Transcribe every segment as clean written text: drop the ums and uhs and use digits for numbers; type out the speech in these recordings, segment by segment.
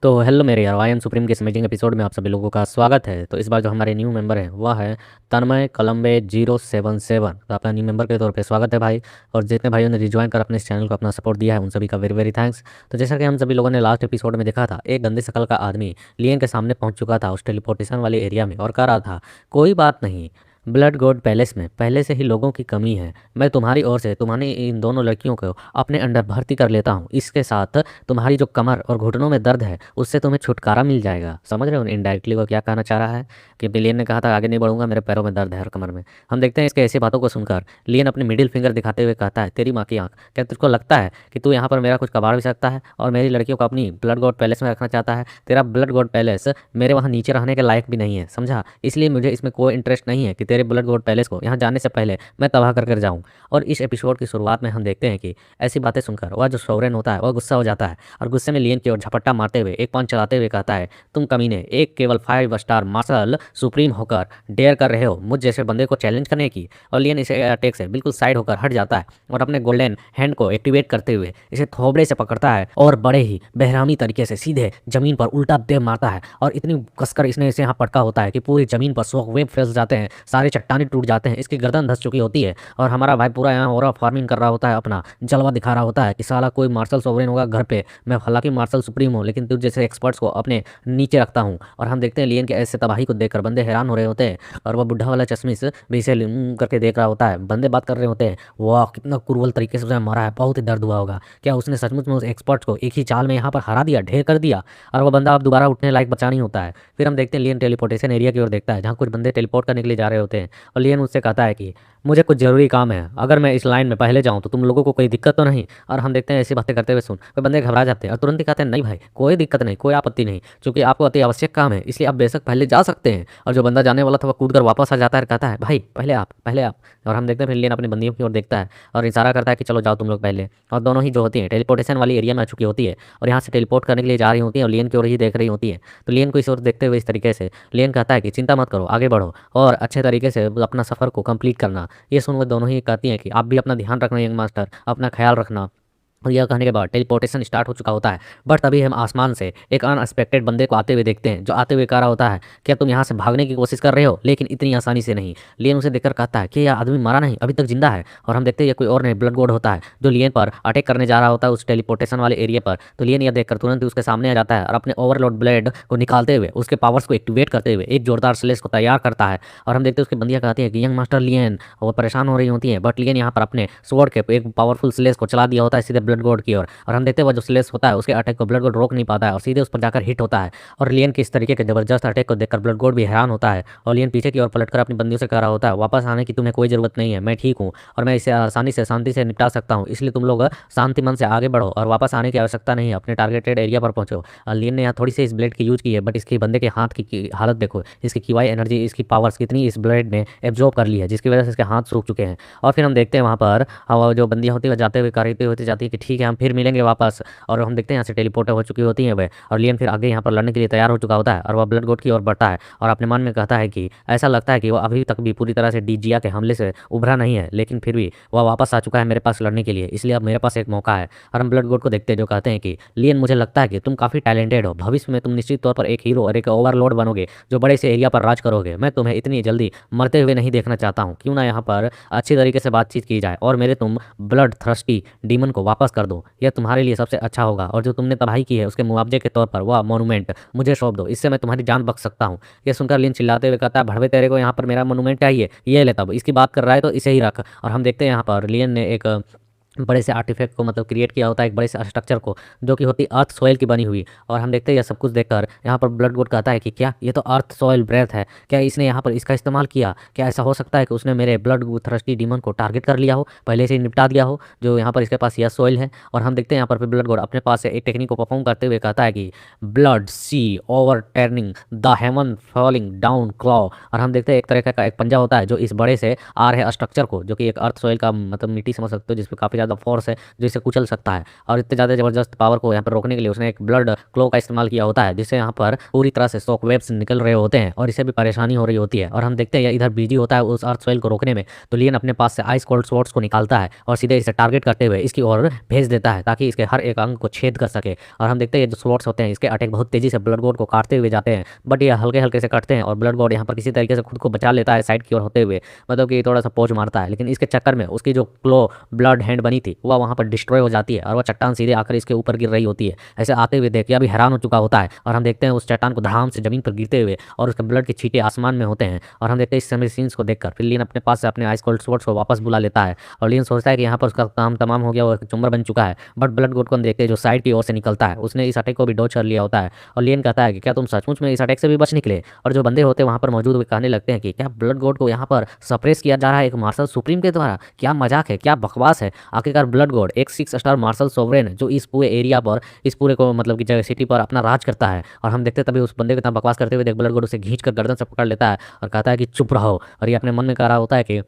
तो हेलो मेरे यार, आई एम सुप्रीम के इस अमेजिंग एपिसोड में आप सभी लोगों का स्वागत है। तो इस बार जो हमारे न्यू मेंबर हैं वह है तन्मय कलम्बे 077। तो आपका न्यू मेंबर के तौर पे स्वागत है भाई। और जितने भाइयों ने रिज्वाइन कर अपने इस चैनल को अपना सपोर्ट दिया है उन सभी का वेरी वेरी थैंक्स। तो जैसा कि हम सभी लोगों ने लास्ट एपिसोड में देखा था, एक गंदी शकल का आदमी लियन के सामने पहुंच चुका था उस टेलीपोर्टेशन वाले एरिया में और कह रहा था, कोई बात नहीं, ब्लड गॉड पैलेस में पहले से ही लोगों की कमी है। मैं तुम्हारी ओर से तुम्हारी इन दोनों लड़कियों को अपने अंडर भर्ती कर लेता हूँ। इसके साथ तुम्हारी जो कमर और घुटनों में दर्द है उससे तुम्हें छुटकारा मिल जाएगा। समझ रहे हो इनडायरेक्टली वो क्या कहना चाह रहा है कि लियन ने कहा था आगे नहीं बढ़ूंगा, मेरे पैरों में दर्द है और कमर में। हम देखते हैं इसके ऐसी बातों को सुनकर लियन अपनी मिडिल फिंगर दिखाते हुए कहता है, तेरी माँ की आंख, क्या तुझको लगता है कि तू यहाँ पर मेरा कुछ कबाड़ भी सकता है और मेरी लड़कियों को अपनी ब्लड गॉड पैलेस में रखना चाहता है? तेरा ब्लड गॉड पैलेस मेरे वहाँ नीचे रहने के लायक भी नहीं है, समझा? इसलिए मुझे इसमें कोई इंटरेस्ट नहीं है कि तेरे ब्लड गॉड पैलेस को यहाँ जाने से पहले मैं तबाह कर कर जाऊँ। और इस एपिसोड की शुरुआत में हम देखते हैं कि ऐसी बातें सुनकर वह जो सोवरेन होता है वह गुस्सा हो जाता है और गुस्से में लियन की ओर झपट्टा मारते हुए एक पंच चलाते हुए कहता है, तुम कमीने एक केवल 5 स्टार मार्शल सुप्रीम होकर डेयर कर रहे हो मुझ जैसे बंदे को चैलेंज करने की? और लियन इसे अटैक से बिल्कुल साइड होकर हट जाता है और अपने गोल्डन हैंड को एक्टिवेट करते हुए इसे थोबड़े से पकड़ता है और बड़े ही बेहरामी तरीके से सीधे जमीन पर उल्टा दे मारता है। और इतनी कसकर इसने इसे यहाँ पटका होता है कि पूरी जमीन पर शॉक वेव फैल जाते हैं, सारे चट्टाने टूट जाते हैं, इसकी गर्दन धंस चुकी होती है। और हमारा भाई पूरा यहाँ ओरा फार्मिंग कर रहा होता है, अपना जलवा दिखा रहा होता है कि साला कोई मार्शल सोवरेन होगा घर पे, मैं हालांकि मार्शल सुप्रीम हूँ लेकिन तुझ जैसे एक्सपर्ट्स को अपने नीचे रखता हूँ। और हम देखते हैं लियन के ऐसे तबाही को देखकर बंदे हैरान हो रहे होते हैं और वह बुढ़ा वाला चश्मिश भी इसे करके देख रहा होता है। बंदे बात कर रहे होते हैं, वाह कितना क्रूवल तरीके से उसे मारा है, बहुत ही दर्द हुआ होगा, क्या उसने सचमुच में उस एक्सपर्ट्स को एक ही चाल में यहाँ पर हरा दिया, ढेर कर दिया और वो बंदा अब दोबारा उठने लायक बचा नहीं होता है। फिर हम देखते हैं लियन टेलीपोर्टेशन एरिया की ओर देखता है जहाँ कुछ बंदे टेलीपोर्ट करने के लिए जा रहे होते हैं और लियन उससे कहता है कि मुझे कुछ जरूरी काम है, अगर मैं इस लाइन में पहले जाऊं तो तुम लोगों को कोई दिक्कत तो नहीं? और हम देखते हैं ऐसी बातें करते हुए सुन कोई बंदे घबरा जाते हैं और तुरंत ही कहते हैं, नहीं भाई कोई दिक्कत नहीं, कोई आपत्ति नहीं, क्योंकि आपको अति आवश्यक काम है इसलिए आप बेशक पहले जा सकते हैं। और जो बंदा जाने वाला था वह कूद कर वापस आ जाता है और कहता है, भाई पहले आप, पहले आप। और हम देखते हैं फिर लियन अपनी बंदियों की ओर देखता है और इशारा करता है कि चलो जाओ तुम लोग पहले। और दोनों ही जो होती हैं टेलीपोर्टेशन वाली एरिया में आ चुकी होती है और यहाँ से टेलीपोर्ट करने के लिए जा रही होती है और लियन की ओर ही देख रही होती है। तो लियन को इस ओर देखते हुए इस तरीके से लियन कहता है कि चिंता मत करो, आगे बढ़ो और अच्छे तरीके से अपना सफ़र को कंप्लीट करना। ये सुन वो दोनों ही कहती हैं कि आप भी अपना ध्यान रखना यंग मास्टर, अपना ख्याल रखना। और यह कहने के बाद टेलीपोर्टेशन स्टार्ट हो चुका होता है। बट तभी हम आसमान से एक अनएक्सपेक्टेड बंदे को आते हुए देखते हैं जो आते हुए कह रहा होता है, क्या तुम यहाँ से भागने की कोशिश कर रहे हो लेकिन इतनी आसानी से नहीं? लियन उसे देखकर कहता है कि यह आदमी मरा नहीं, अभी तक जिंदा है। और हम देखते हैं कोई और नहीं ब्लड गॉड होता है जो लियन पर अटैक करने जा रहा होता है उस टेलीपोर्टेशन वाले एरिया पर। तो लियन यह देखकर तुरंत ही उसके सामने आ जाता है और अपने ओवरलोड ब्लेड को निकालते हुए उसके पावर्स को एक्टिवेट करते हुए एक जोरदार स्लेश को तैयार करता है। और हम देखते हैं उसकी बंदियाँ कहती है कि यंग मास्टर लियन, वो परेशान हो रही होती है। बट लियन यहाँ पर अपने स्वॉर्ड के एक पावरफुल स्लेश को चला दिया होता है सीधे ब्लड गॉड की ओर। और हम देखते हैं वो जो स्लेश होता है उसके अटैक को ब्लड गॉड रोक नहीं पाता है और सीधे उस पर जाकर हिट होता है। और लियन के इस तरीके के जबरदस्त अटैक को देखकर ब्लड गॉड भी हैरान होता है और लियन पीछे की ओर पलटकर अपनी बंदियों से कह रहा होता है, वापस आने की तुम्हें कोई जरूरत नहीं है, मैं ठीक हूँ और मैं इसे आसानी से शांति से निपटा सकता हूँ, इसलिए तुम लोग शांति मन से आगे बढ़ो और वापस आने की आवश्यकता नहीं है, अपने टारगेटेड एरिया पर पहुंचो। और लियन ने यहाँ थोड़ी सी इस ब्लेड की यूज की है बट इसके बंदे के हाथ की हालत देखो, इसकी कीवाई एनर्जी, इसकी पावर्स कितनी इस ब्लेड ने एब्जॉर्ब कर ली है जिसकी वजह से इसके हाथ सूख चुके हैं। और फिर हम देखते हैं वहाँ पर जो बंदियाँ होती है जाते हुए कहती होती जाती है कि ठीक है हम फिर मिलेंगे वापस। और हम देखते हैं यहाँ से टेलीपोर्ट हो चुकी होती है वह और लियन फिर आगे यहाँ पर लड़ने के लिए तैयार हो चुका होता है और वह ब्लड गॉड की ओर बढ़ता है और अपने मन में कहता है कि ऐसा लगता है कि वह अभी तक भी पूरी तरह से डीजिया के हमले से उभरा नहीं है लेकिन फिर भी वह वापस आ चुका है मेरे पास लड़ने के लिए, इसलिए अब मेरे पास एक मौका है। और हम ब्लड गॉड को देखते हैं जो कहते हैं कि लियन मुझे लगता है कि तुम काफ़ी टैलेंटेड हो, भविष्य में तुम निश्चित तौर पर एक हीरो और एक ओवरलोड बनोगे जो बड़े से एरिया पर राज करोगे। मैं तुम्हें इतनी जल्दी मरते हुए नहीं देखना चाहता हूँ, क्यों ना यहाँ पर अच्छी तरीके से बातचीत की जाए और मेरे तुम ब्लड थ्रस्टी डीमन को वापस कर दो, यह तुम्हारे लिए सबसे अच्छा होगा। और जो तुमने तबाही की है उसके मुआवजे के तौर पर वह मोनूमेंट मुझे सौंप दो, इससे मैं तुम्हारी जान बच सकता हूँ। यह सुनकर लियन चिल्लाते हुए कहता है, भड़वे तेरे को यहाँ पर मेरा मोनूमेंट चाहिए, ये ले, तब इसकी बात कर रहा है तो इसे ही रख। और हम देखते हैं यहाँ पर लियन ने एक बड़े से आर्टिफैक्ट को मतलब क्रिएट किया होता है, एक बड़े से स्ट्रक्चर को जो कि होती अर्थ सॉइल की बनी हुई। और हम देखते हैं यह सब कुछ देखकर यहाँ पर ब्लड गॉड कहता है कि क्या ये तो अर्थ सॉइल ब्रेथ है, क्या इसने यहाँ पर इसका इस्तेमाल किया? क्या ऐसा हो सकता है कि उसने मेरे ब्लड थ्रस्टी डीमन को टारगेट कर लिया हो, पहले से ही निपटा दिया हो, जो यहाँ पर इसके पास यह सॉइल है? और हम देखते हैं यहाँ पर ब्लड गॉड अपने पास से एक टेक्निक को परफॉर्म करते हुए कहता है कि blood sea overturning the heaven falling down claw. और हम देखते हैं एक तरह का एक पंजा होता है जो इस बड़े से आ रहे स्ट्रक्चर को, जो कि एक अर्थ सॉइल का मतलब मिट्टी समझ सकते हो जिसपे काफ़ी ज़्यादा ज़्यादा फोर्स है जो इसे कुचल सकता है। और इतने ज़्यादा ज़बरदस्त पावर को यहाँ पर रोकने के लिए उसने एक ब्लड क्लो का इस्तेमाल किया होता है, जिससे यहाँ पर पूरी तरह से शॉक वेव्स निकल रहे होते हैं और इसे भी परेशानी हो रही होती है। और हम देखते हैं इधर बिजी होता है उस अर्थ स्वेल को रोकने में, तो लियन अपने पास से आइस कोल्ड स्वॉर्ड्स को निकालता है और सीधे इसे टारगेट करते हुए इसकी ओर भेज देता है ताकि इसके हर एक अंग को छेद कर सके। और हम देखते हैं जो स्वॉर्ड्स होते हैं इसके अटैक बहुत तेजी से ब्लड गॉड को काटते हुए जाते हैं, बट ये हल्के हल्के से कटते हैं और ब्लड गॉड यहाँ पर किसी तरीके से खुद को बचा लेता है साइड की ओर होते हुए, मतलब कि थोड़ा सा पोज मारता है। लेकिन इसके चक्कर में उसकी जो क्लो ब्लड हैंड बनी थी वह वहाँ पर डिस्ट्रॉय हो जाती है और वह चट्टान सीधे आकर इसके ऊपर गिर रही होती है। ऐसे आते हुए देख अभी हैरान हो चुका होता है और हम देखते हैं उस चट्टान को धड़ाम से जमीन पर गिरते हुए और उसके ब्लड के छींटे आसमान में होते हैं। और हम देखते हैं इस समय सीन्स को देखकर फिर लियन अपने पास से अपने आइस कोल्ड स्वॉर्ड्स को वापस बुला लेता है और लियन सोचता है कि यहाँ पर उसका काम तमाम हो गया, वो चुम्बर बन चुका है। बट ब्लड गॉड को देखते जो साइड की ओर से निकलता है उसने इस अटैक को भी डॉज कर लिया होता है। और लियन कहता है कि क्या तुम सचमुच में इस अटैक से भी बच निकले? और जो बंदे होते हैं वहाँ पर मौजूद वे कहने लगते हैं कि क्या ब्लड गॉड को यहाँ पर सप्रेस किया जा रहा है एक मार्शल सुप्रीम के द्वारा? क्या मजाक है, क्या बकवास है। आखिरकार ब्लड गॉड एक 6 स्टार मार्शल सोवरेन जो इस पूरे एरिया पर, इस पूरे को मतलब कि जगह सिटी पर अपना राज करता है। और हम देखते हैं तभी उस बंदे को इतना बकवास करते हुए देख ब्लड गॉड उसे खींच कर गर्दन से पकड़ लेता है और कहता है कि चुप रहो। और ये अपने मन में कह रहा होता है कि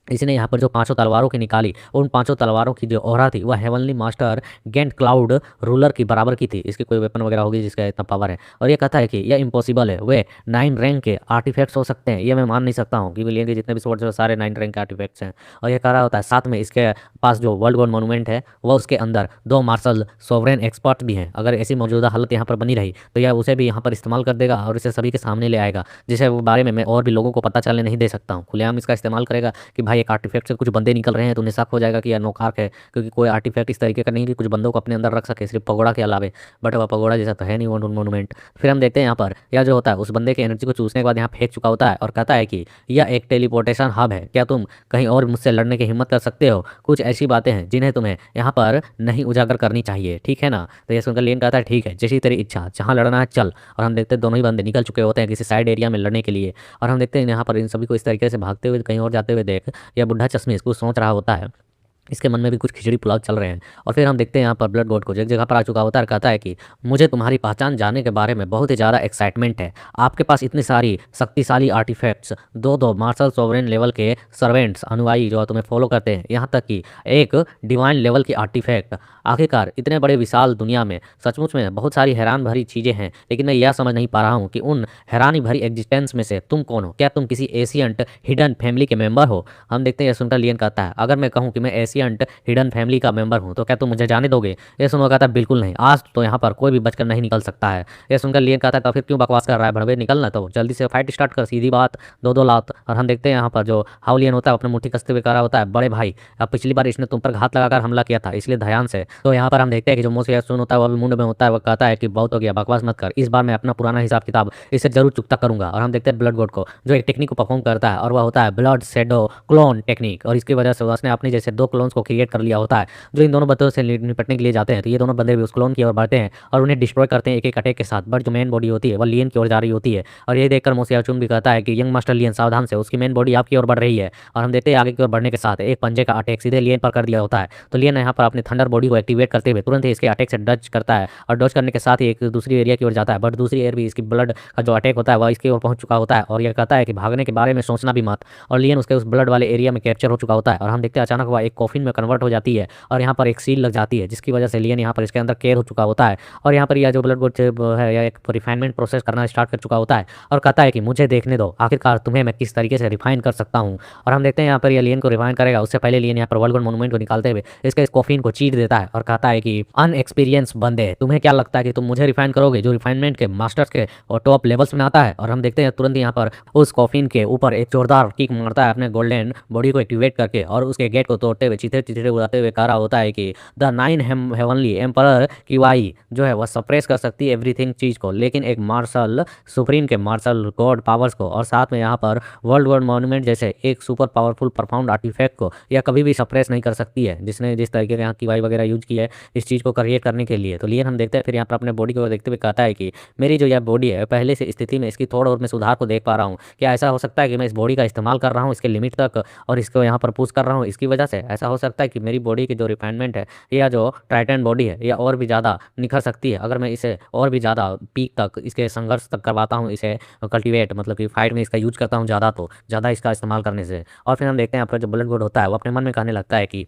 इसने यहाँ पर जो 5 तलवारों की निकाली, उन 5 तलवारों की जो ऑरा थी वह heavenly master giant cloud ruler की बराबर की थी। इसकी कोई वेपन वगैरह होगी जिसका इतना पावर है। और ये कहता है कि यह इम्पॉसिबल है, वे 9 रैंक के आर्टिफैक्ट्स हो सकते हैं, ये मैं मान नहीं सकता हूँ कि विलियन के जितने भी स्वॉर्ड्स हैं सारे 9 रैंक के आर्टिफैक्ट्स हैं। और ये कह रहा होता है साथ में इसके पास जो वर्ल्ड गॉड मोनूमेंट है वह उसके अंदर 2 मार्शल सोवरेन एक्सपर्ट भी हैं। अगर ऐसी मौजूदा हालत यहाँ पर बनी रही तो यह उसे भी यहाँ पर इस्तेमाल कर देगा और इसे सभी के सामने ले आएगा, जिसे वो बारे में मैं और भी लोगों को पता चलने नहीं दे सकता हूँ। खुलेआम इसका इस्तेमाल करेगा कि भाई एक आर्टिफैक्ट से कुछ बंदे निकल रहे हैं तो उन्हें शक हो जाएगा कि यह नोकारक है, क्योंकि कोई आर्टिफैक्ट इस तरीके का नहीं कि कुछ बंदों को अपने अंदर रख सके सिर्फ पगोड़ा के अलावे। बट वह पगोड़ा जैसा तो है नहीं वो मोनूमेंट। फिर हम देखते हैं यहाँ पर यह जो होता है उस बंदे के एनर्जी को चूसने के बाद यहाँ फेंक चुका होता है और कहता है कि यह एक टेलीपोर्टेशन हब है, क्या तुम कहीं और मुझसे लड़ने की हिम्मत कर सकते हो? कुछ ऐसी बातें हैं जिन्हें तुम्हें यहाँ पर नहीं उजागर करनी चाहिए, ठीक है ना? तो यह सुनकर लियन कहता है ठीक है, जैसी तेरी इच्छा, जहाँ लड़ना है चल। और हम देखते हैं दोनों ही बंदे निकल चुके होते हैं किसी साइड एरिया में लड़ने के लिए। और हम देखते हैं यहाँ पर इन सभी को इस तरीके से भागते हुए कहीं और जाते हुए देख यह बुढ़ा चश्मे कुछ सोच रहा होता है, इसके मन में भी कुछ खिचड़ी पुलाव चल रहे हैं। और फिर हम देखते हैं यहाँ पर ब्लड गॉड को जो एक जगह पर आ चुका होता है, कहता है कि मुझे तुम्हारी पहचान जानने के बारे में बहुत ही ज़्यादा एक्साइटमेंट है। आपके पास इतनी सारी शक्तिशाली आर्टिफैक्ट्स, 2 मार्शल सोवरेन लेवल के सर्वेंट्स अनुयायी जो तुम्हें फॉलो करते हैं, यहाँ तक कि एक डिवाइन लेवल की आर्टिफैक्ट। आखिरकार इतने बड़े विशाल दुनिया में सचमुच में बहुत सारी हैरान भरी चीज़ें हैं, लेकिन मैं यह समझ नहीं पा रहा हूँ कि उन हैरानी भरी एग्जिस्टेंस में से तुम कौन हो? क्या तुम किसी एशियंट हिडन फैमिली के मेंबर हो? हम देखते हैं यह सुनकर लियन कहता है अगर मैं कहूँ कि मैं एशियंट हिडन फैमिली का मेंबर हूँ तो क्या तुम मुझे जाने दोगे? ये सुनकर कहता है बिल्कुल नहीं, आज तो यहाँ पर कोई भी बचकर नहीं निकल सकता है। ये सुनकर लियन कहता है तो फिर क्यों बकवास कर रहा है भड़वे, निकलना तो जल्दी से फाइट स्टार्ट कर, सीधी बात, 2-2 लात। और हम देखते हैं यहाँ पर जो हाउलियन होता है अपने मुट्ठी कसते हुए कह रहा होता है बड़े भाई अब पिछली बार इसने तुम पर घात लगाकर हमला किया था इसलिए ध्यान से। तो यहाँ पर हम देखते हैं कि जो मोसे सुन होता है वह भी मुंड में होता है, वह कहता है कि बहुत हो गया, बकवास मत कर, इस बार मैं अपना पुराना हिसाब किताब इससे जरूर चुकता करूंगा। और हम देखते हैं ब्लड गॉड को जो एक टेक्निक को परफॉर्म करता है और वह होता है ब्लड शैडो क्लोन टेक्निक। और इसकी वजह से उसने अपने जैसे 2 क्लोन्स को क्रिएट कर लिया होता है जो इन दोनों बंदों से निपटने के लिए जाते हैं। तो ये दोनों बंदे भी उस क्लोन की ओर बढ़ते हैं और उन्हें डिस्ट्रॉय करते हैं एक एक अटैक के साथ। बट जो मेन बॉडी होती है वह लियन की ओर जा रही होती है और ये देखकर मोसे अर्जुन भी कहता है कि यंग मास्टर लियन सावधान से, उसकी मेन बॉडी आपकी ओर बढ़ रही है। और हम देखते हैं आगे की ओर बढ़ने के साथ एक पंजे का अटैक सीधे लियन पर कर दिया होता है। तो लियन यहाँ पर अपने थंडर बॉडी को एक्टिवेट करते हुए तुरंत ही इसके अटैक से डच करता है और डच करने के साथ ही एक दूसरी एरिया की ओर जाता है। बट दूसरी एयर भी इसकी ब्लड का जो अटैक होता है वह इसकी ओर पहुंच चुका होता है और यह कहता है कि भागने के बारे में सोचना भी मत। और लियन उसके उस ब्लड वाले एरिया में कैप्चर हो चुका होता है और हम देखते हैं अचानक वह एक कॉफिन में कन्वर्ट हो जाती है और यहाँ पर एक सील लग जाती है जिसकी वजह से लियन यहाँ पर इसके अंदर कैद हो चुका होता है। और यहाँ पर यह जो ब्लड गॉड है यह एक रिफाइनमेंट प्रोसेस करना स्टार्ट कर चुका होता है और कहता है कि मुझे देखने दो आखिरकार तुम्हें मैं किस तरीके से रिफाइन कर सकता हूँ। और हम देखते हैं यहाँ पर यह लियन को रिफाइन करेगा उससे पहले लियन यहाँ पर वर्ल्ड गॉड मोनूमेंट को निकालते हुए इसके इस कॉफिन को चीर देता है और कहता है कि अनएक्सपीरियंस बंदे, तुम्हें क्या लगता है कि तुम मुझे रिफाइन करोगे जो रिफाइनमेंट के मास्टर्स के और टॉप लेवल्स में आता है? और हम देखते हैं तुरंत यहाँ पर उस कॉफिन के ऊपर एक जोरदार किक मारता है अपने गोल्डन बॉडी को एक्टिवेट करके और उसके गेट को तोड़ते हुए चिथड़े चिथड़े उड़ाते हुए कह रहा होता है कि द 9 हेवनली एम्परर की वाई जो है वह सप्रेस कर सकती है एवरीथिंग चीज़ को, लेकिन एक मार्शल सुप्रीम के मार्शल गॉड पावर्स को और साथ में यहाँ पर वर्ल्ड गॉड मॉन्यूमेंट जैसे एक सुपर पावरफुल परफाउंड आर्टिफैक्ट को यह कभी भी सप्रेस नहीं कर सकती है, जिसने जिस तरीके के यहाँ की वाई वगैरह यूज की है इस चीज़ को क्रिएट करने के लिए। तो लियन हम देखते हैं फिर यहाँ पर अपने बॉडी को देखते हुए कहता है कि मेरी जो यह बॉडी है पहले से स्थिति में इसकी थोड़ा और मैं सुधार को देख पा रहा हूँ। क्या ऐसा हो सकता है कि मैं इस बॉडी का इस्तेमाल कर रहा हूँ इसके लिमिट तक और इसको यहाँ पर पुश कर रहा हूँ, इसकी वजह से ऐसा हो सकता है कि मेरी बॉडी की जो रिफाइनमेंट है या जो टाइटन बॉडी है या और भी ज़्यादा निखर सकती है अगर मैं इसे और भी ज़्यादा पीक तक इसके संघर्ष तक करवाता हूँ, इसे कल्टीवेट मतलब कि फाइट में इसका यूज करता हूँ ज़्यादा, तो ज़्यादा इसका इस्तेमाल करने से। और फिर हम देखते हैं यहाँ पर जो ब्लड गॉड होता है वो अपने मन में कहने लगता है कि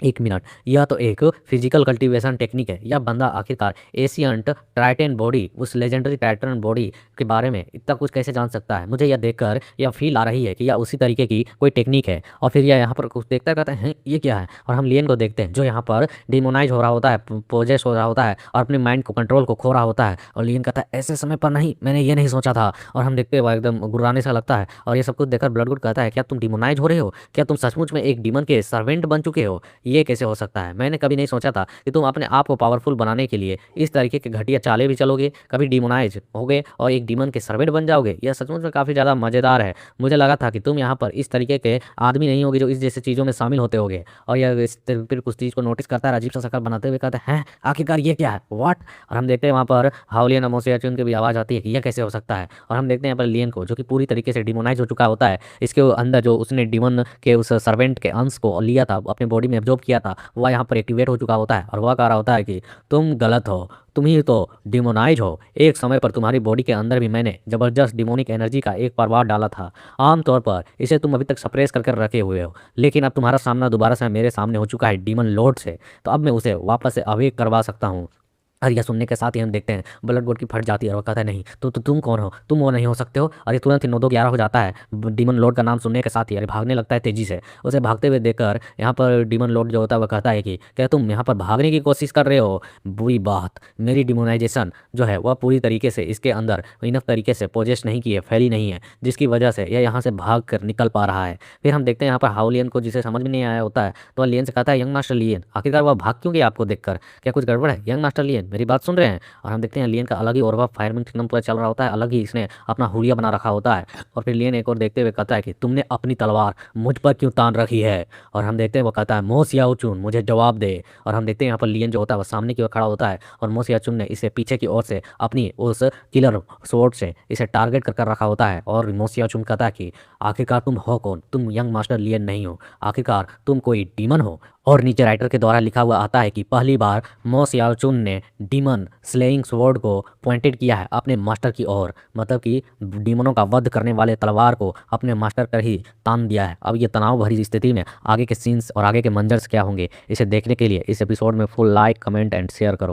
1 मिनट, यह तो एक फिजिकल कल्टीवेशन टेक्निक है। यह बंदा आखिरकार एशियंट टाइटन बॉडी, उस लेजेंडरी टाइटन बॉडी के बारे में इतना कुछ कैसे जान सकता है? मुझे यह देखकर यह फील आ रही है कि यह उसी तरीके की कोई टेक्निक है। और फिर यह यहाँ पर कुछ देखता कहता है ये क्या है, और हम लियन को देखते हैं जो यहाँ पर डिमोनाइज हो रहा होता है, पोजेस हो रहा होता है और अपने माइंड को कंट्रोल को खो रहा होता है। और लियन कहता है ऐसे समय पर नहीं, मैंने ये नहीं सोचा था। और हम देखते हैं वह एकदम गुर्राने सा लगता है। और ये सब कुछ देखकर ब्लडवुड कहता है क्या तुम डिमोनाइज हो रहे हो? क्या तुम सचमुच में एक डीमन के सर्वेंट बन चुके हो? ये कैसे हो सकता है? मैंने कभी नहीं सोचा था कि तुम अपने आप को पावरफुल बनाने के लिए इस तरीके के घटिया चाले भी चलोगे, कभी डिमोनाइज होगे और एक डीमन के सर्वेंट बन जाओगे। यह सचमुच में काफ़ी ज़्यादा मज़ेदार है। मुझे लगा था कि तुम यहाँ पर इस तरीके के आदमी नहीं होगे जो इस जैसे चीज़ों में शामिल होते होगे। और यह फिर कुछ चीज़ को नोटिस करता है, अजीब सा शक्ल बनाते हुए कहता है आखिरकार ये क्या है, व्हाट? और हम देखते हैं वहाँ पर हाउलियन अमोसियाचुन की भी आवाज़ आती है कि यह कैसे हो सकता है। और हम देखते हैं यहाँ पर लियन को जो कि पूरी तरीके से डिमोनाइज हो चुका होता है। इसके अंदर जो उसने डीमन के उस सर्वेंट के अंश को लिया था, अपने बॉडी में एब्जॉर्ब किया था, वह यहाँ पर एक्टिवेट हो चुका होता है। और वह कह रहा होता है कि तुम गलत हो, तुम ही तो डिमोनाइज हो। एक समय पर तुम्हारी बॉडी के अंदर भी मैंने जबरदस्त डिमोनिक एनर्जी का एक प्रभाव डाला था। आमतौर पर इसे तुम अभी तक सप्रेस करके रखे हुए हो, लेकिन अब तुम्हारा सामना दोबारा से मेरे सामने हो चुका है डीमन लॉर्ड से, तो अब मैं उसे वापस से अवेक करवा सकता हूँ। और यह सुनने के साथ ही हम देखते हैं ब्लड बोर्ड की फट जाती है और वो कहता है नहीं तो तुम कौन हो, तुम वो नहीं हो सकते हो। और ये तुरंत ही 9-2-11 हो जाता है डीमन लॉर्ड का नाम सुनने के साथ ही। अरे भागने लगता है तेजी से। उसे भागते हुए देखकर यहाँ पर डीमन लॉर्ड जो होता है वह कहता है कि क्या तुम यहाँ पर भागने की कोशिश कर रहे हो? बुरी बात, मेरी डिमोनाइजेशन जो है वह पूरी तरीके से इसके अंदर इनफ तरीके से पोजेस नहीं की है, फैली नहीं है, जिसकी वजह से यह यहाँ से भाग कर निकल पा रहा है। फिर हम देखते हैं यहाँ पर हाउलियन को, जिसे समझ में नहीं आया होता है, तो लियन से कहता है यंग मास्टर लियन आखिरकार वह भाग क्यों गया आपको देखकर? क्या कुछ गड़बड़ है यंग मास्टर लियन, मेरी बात सुन रहे हैं? और हम देखते हैं लियन का अलग ही और फायरमैन किंगडम पूरा चल रहा होता है, अलग ही इसने अपना हुलिया बना रखा होता है। और फिर लियन एक और देखते हुए कहता है कि तुमने अपनी तलवार मुझ पर क्यों तान रखी है? और हम देखते हैं वो कहता है मो सियाओचुन मुझे जवाब दे। और हम देखते हैं यहाँ पर लियन जो होता है वो सामने की ओर खड़ा होता है और मो सियाओचुन ने इसे पीछे की ओर से अपनी उस किलर स्वॉर्ड से इसे टारगेट कर रखा होता है। और मो सियाओचुन कहता है कि आखिरकार तुम हो कौन? तुम यंग मास्टर लियन नहीं हो, आखिरकार तुम कोई डीमन हो। और नीचे राइटर के द्वारा लिखा हुआ आता है कि पहली बार मो सियाओचुन ने डीमन स्लेइंग स्वॉर्ड को पॉइंटेड किया है अपने मास्टर की ओर, मतलब कि डीमनों का वध करने वाले तलवार को अपने मास्टर कर ही तान दिया है। अब ये तनाव भरी स्थिति में आगे के सीन्स और आगे के मंजर्स क्या होंगे, इसे देखने के लिए इस एपिसोड में full like, comment and share करो।